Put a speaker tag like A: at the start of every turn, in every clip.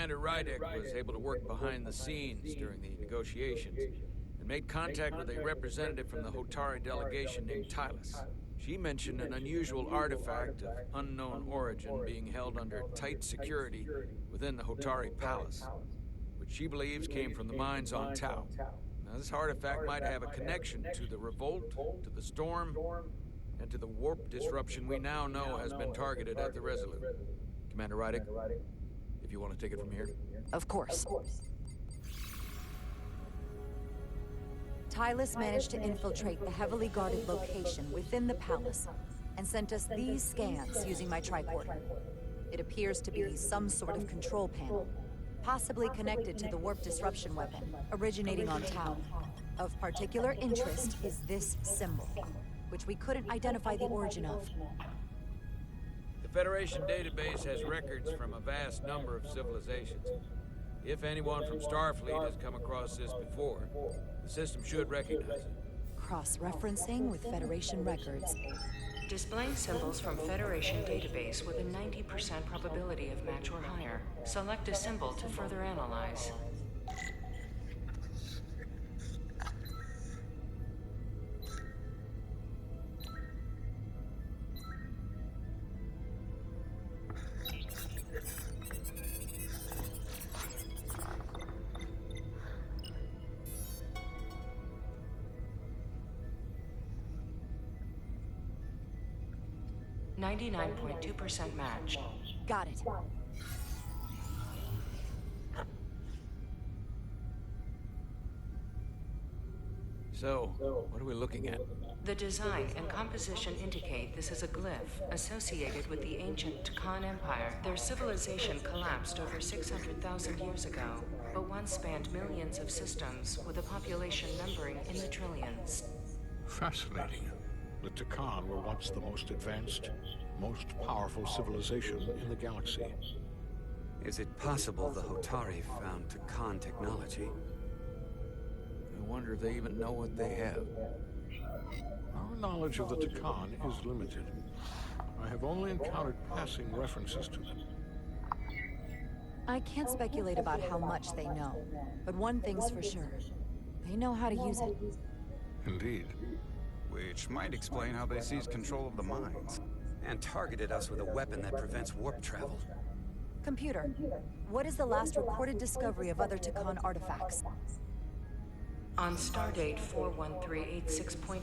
A: Commander Rydek was able to work behind the scenes during the negotiations and made contact with a representative from the Hotari delegation named Tylus. She mentioned an unusual artifact of unknown origin being held under tight security within the Hotari Palace, which she believes came from the mines on Tau. Now, this artifact might have a connection to the revolt, to the storm, and to the warp disruption we now know has been targeted at the Resolute. Commander Rydek, if you want to take it from here.
B: Of course. Tylus managed to infiltrate the heavily guarded location within the palace and sent us these scans using my tricorder. It appears to be some sort of control panel, possibly connected to the warp disruption weapon originating on Tau. Of particular interest is this symbol, which we couldn't identify the origin of.
A: The Federation database has records from a vast number of civilizations. If anyone from Starfleet has come across this before, the system should recognize it.
B: Cross-referencing with Federation records.
C: Displaying symbols from Federation database with a 90% probability of match or higher. Select a symbol to further analyze. .2% match.
B: Got it.
A: So, what are we looking at?
C: The design and composition indicate this is a glyph associated with the ancient Takan Empire. Their civilization collapsed over 600,000 years ago, but once spanned millions of systems with a population numbering in the trillions.
D: Fascinating. The Takan were once the most advanced, most powerful civilization in the galaxy.
E: Is it possible the Hotari found Takan technology?
A: I wonder if they even know what they have.
D: Our knowledge of the Takan is limited. I have only encountered passing references to them.
B: I can't speculate about how much they know, but one thing's for sure. They know how to use it.
D: Indeed.
E: Which might explain how they seized control of the mines and targeted us with a weapon that prevents warp travel.
B: Computer, what is the last recorded discovery of other Takan artifacts?
C: On Stardate 41386.4,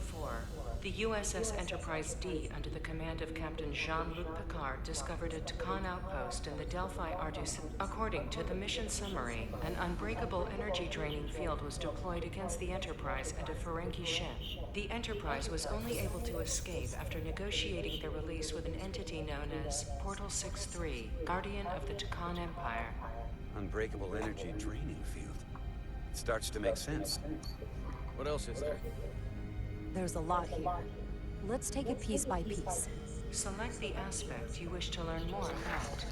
C: the USS Enterprise D, under the command of Captain Jean-Luc Picard, discovered a Takan outpost in the Delphi Ardus. According to the mission summary, an unbreakable energy-draining field was deployed against the Enterprise and a Ferengi ship. The Enterprise was only able to escape after negotiating their release with an entity known as Portal 63, Guardian of the Takan Empire.
E: Unbreakable energy draining field. It starts to make sense.
A: What else is there?
B: There's a lot here. Let's take it piece by piece.
C: Select the aspect you wish to learn more about.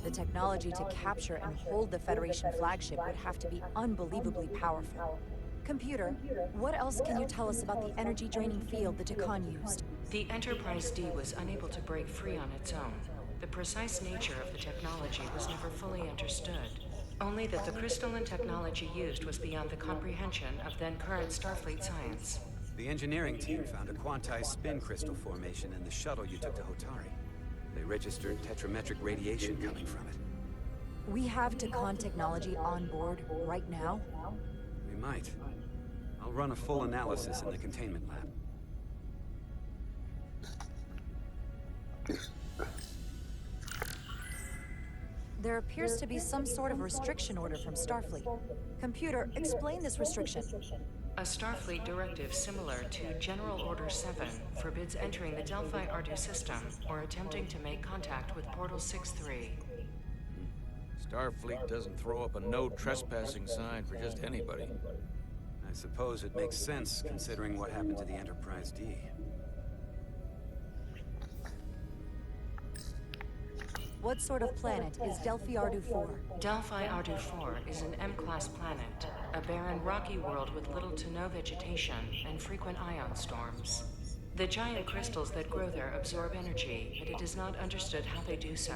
B: The technology to capture and hold the Federation flagship would have to be unbelievably powerful. Computer, what else can you tell us about the energy-draining field the Takan used?
C: The Enterprise D was unable to break free on its own. The precise nature of the technology was never fully understood. Only that the crystalline technology used was beyond the comprehension of then-current Starfleet science.
E: The engineering team found a quantized spin crystal formation in the shuttle you took to Hotari. They registered tetrametric radiation coming from it.
B: We have Takan technology on board right now?
E: We might. I'll run a full analysis in the containment lab.
B: There appears to be some sort of restriction order from Starfleet. Computer, explain this restriction.
C: A Starfleet directive similar to General Order 7 forbids entering the Delphi Ardus system or attempting to make contact with Portal 63.
A: Starfleet doesn't throw up a no trespassing sign for just anybody.
E: I suppose it makes sense considering what happened to the Enterprise D.
B: What sort of planet is Delphi Ardu 4?
C: Delphi Ardu 4 is an M-class planet, a barren rocky world with little to no vegetation and frequent ion storms. The giant crystals that grow there absorb energy, but it is not understood how they do so.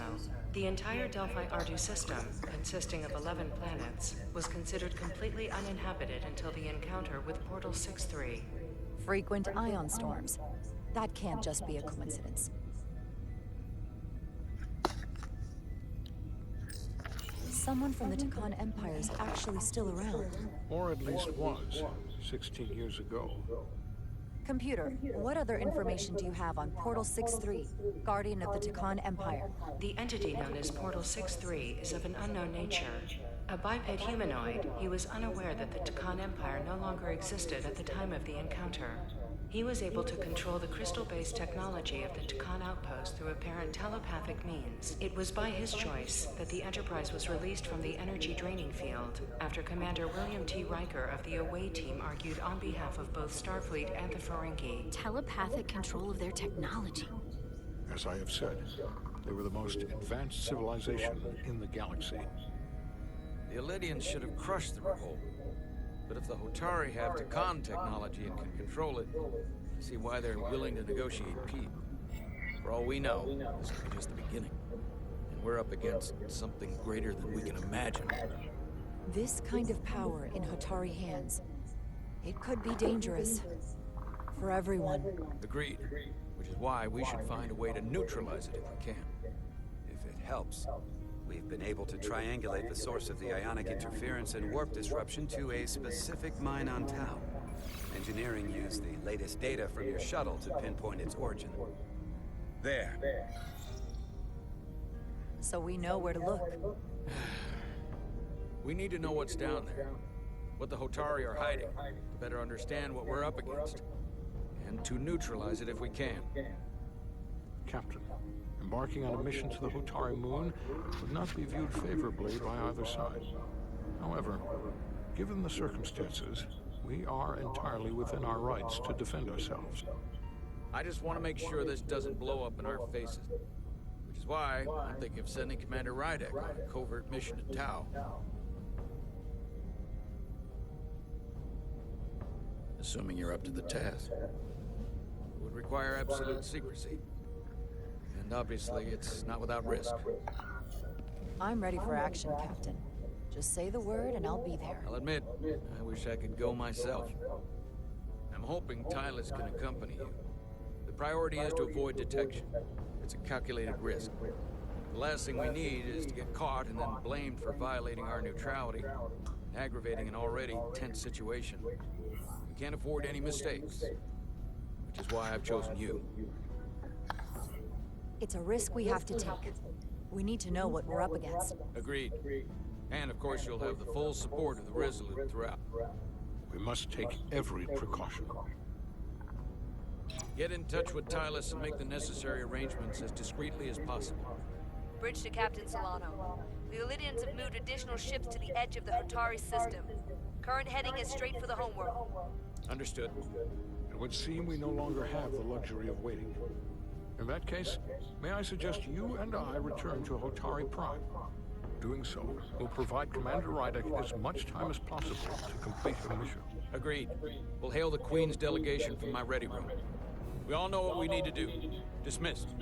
C: The entire Delphi-Ardu system, consisting of 11 planets, was considered completely uninhabited until the encounter with Portal 6-3.
B: Frequent ion storms. That can't just be a coincidence. Someone from the Takan Empire is actually still around.
D: Or at least was, 16 years ago.
B: Computer, what other information do you have on Portal 6-3, Guardian of the Takan Empire?
C: The entity known as Portal 6-3 is of an unknown nature. A biped humanoid, he was unaware that the Takan Empire no longer existed at the time of the encounter. He was able to control the crystal-based technology of the Takan outpost through apparent telepathic means. It was by his choice that the Enterprise was released from the energy draining field after Commander William T. Riker of the Away Team argued on behalf of both Starfleet and the Ferengi.
F: Telepathic control of their technology.
D: As I have said, they were the most advanced civilization in the galaxy.
A: The Elydians should have crushed the revolt. But if the Hotari have Takan technology and can control it, I see why they're willing to negotiate peace. For all we know, this could be just the beginning. And we're up against something greater than we can imagine.
B: This kind of power in Hotari hands, it could be dangerous. For everyone.
A: Agreed. Which is why we should find a way to neutralize it if we can.
E: If it helps, we've been able to triangulate the source of the ionic interference and warp disruption to a specific mine on Tau. Engineering used the latest data from your shuttle to pinpoint its origin. There.
B: So we know where to look.
A: We need to know what's down there. What the Hotari are hiding, to better understand what we're up against. And to neutralize it if we can.
D: Captain, embarking on a mission to the Hotari moon would not be viewed favorably by either side. However, given the circumstances, we are entirely within our rights to defend ourselves.
A: I just want to make sure this doesn't blow up in our faces. Which is why I'm thinking of sending Commander Rydek on a covert mission to Tau. Assuming you're up to the task. It would require absolute secrecy. And obviously, it's not without risk.
B: I'm ready for action, Captain. Just say the word and I'll be there.
A: I'll admit, I wish I could go myself. I'm hoping Tylus can accompany you. The priority is to avoid detection. It's a calculated risk. The last thing we need is to get caught and then blamed for violating our neutrality, aggravating an already tense situation. We can't afford any mistakes, which is why I've chosen you.
B: It's a risk we have to take. We need to know what we're up against.
A: Agreed. And of course you'll have the full support of the Resolute throughout.
D: We must take every precaution.
A: Get in touch with Tylus and make the necessary arrangements as discreetly as possible.
G: Bridge to Captain Solano. The Elydians have moved additional ships to the edge of the Hotari system. Current heading is straight for the homeworld.
A: Understood.
D: It would seem we no longer have the luxury of waiting. In that case, may I suggest you and I return to Hotari Prime? Doing so will provide Commander Rydek as much time as possible to complete her mission.
A: Agreed. We'll hail the Queen's delegation from my ready room. We all know what we need to do. Dismissed.